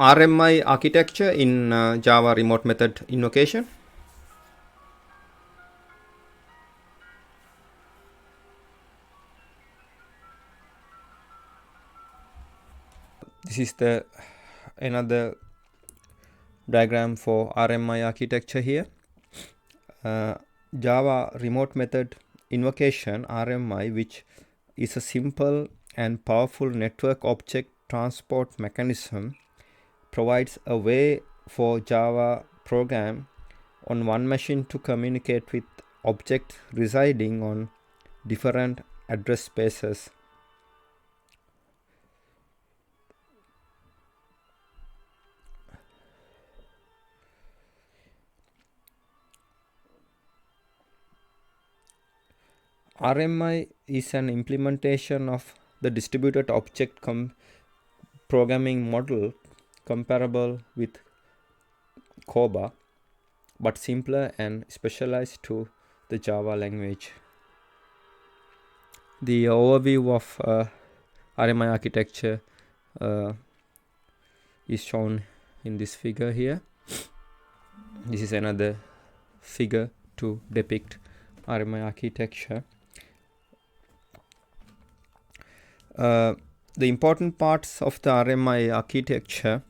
RMI architecture in Java remote method invocation. This is the another diagram for RMI architecture here. Java remote method invocation RMI, which is a simple and powerful network object transport mechanism, provides a way for Java program on one machine to communicate with objects residing on different address spaces. RMI is an implementation of the distributed object programming model comparable with COBA, but simpler and specialized to the Java language. The overview of RMI architecture is shown in this figure here. This is another figure to depict RMI architecture. The important parts of the RMI architecture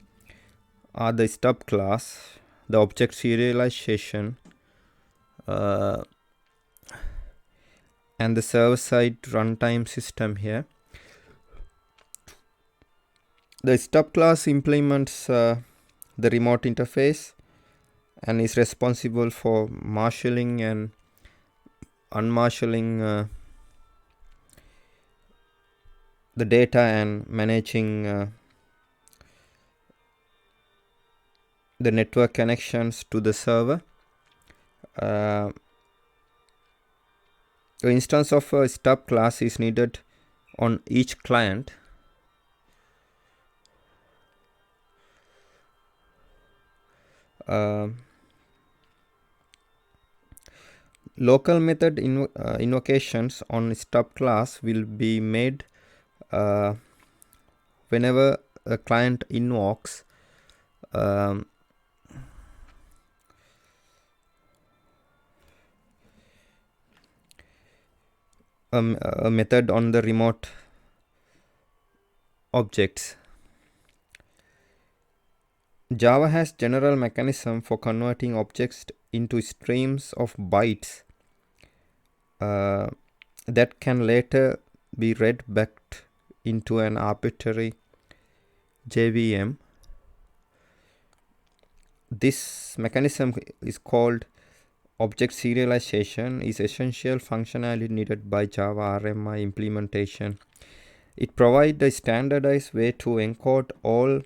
are the stub class, the object serialization, and the server-side runtime system here. The stub class implements the remote interface and is responsible for marshalling and unmarshalling the data and managing the network connections to the server. The instance of a stub class is needed on each client. Local method invocations on stub class will be made whenever a client invokes a method on the remote objects. Java has general mechanism for converting objects into streams of bytes that can later be read back into an arbitrary JVM. This mechanism is called object serialization, is essential functionality needed by Java RMI implementation. It provides a standardized way to encode all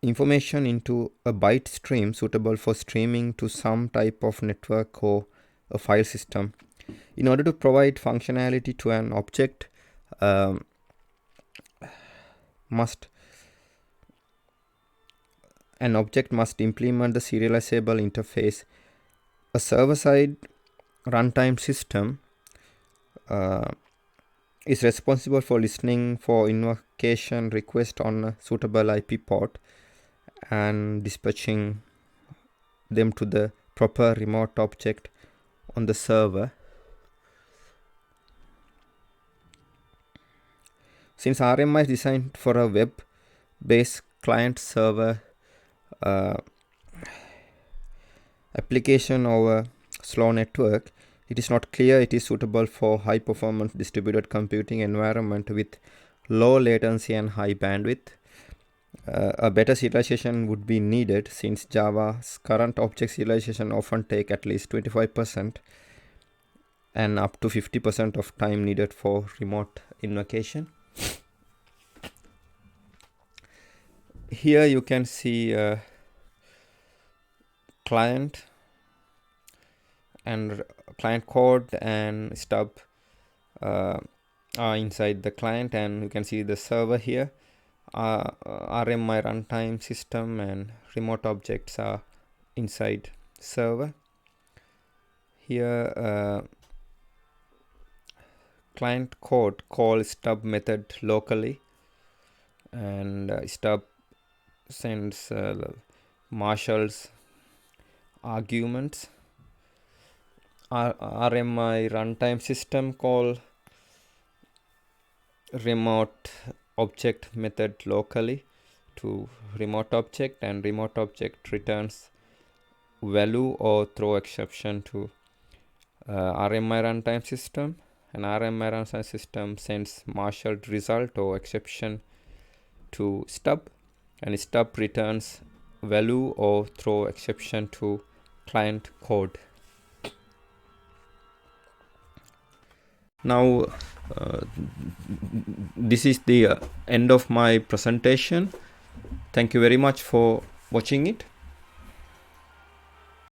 information into a byte stream suitable for streaming to some type of network or a file system. In order to provide functionality to an object, an object must implement the serializable interface. A server-side runtime system is responsible for listening for invocation requests on a suitable IP port and dispatching them to the proper remote object on the server. Since RMI is designed for a web-based client-server application over slow network, it is not clear it is suitable for high-performance distributed computing environment with low latency and high bandwidth. A better serialization would be needed since Java's current object serialization often take at least 25% and up to 50% of time needed for remote invocation. Here you can see client and client code and stub are inside the client, and you can see the server here. RMI runtime system and remote objects are inside server. Here client code calls stub method locally and stub sends Marshall's arguments. RMI runtime system call remote object method locally to remote object, and remote object returns value or throw exception to RMI runtime system, and RMI runtime system sends marshaled result or exception to stub, and stub returns value or throw exception to client code. Now this is the end of my presentation. Thank you very much for watching it.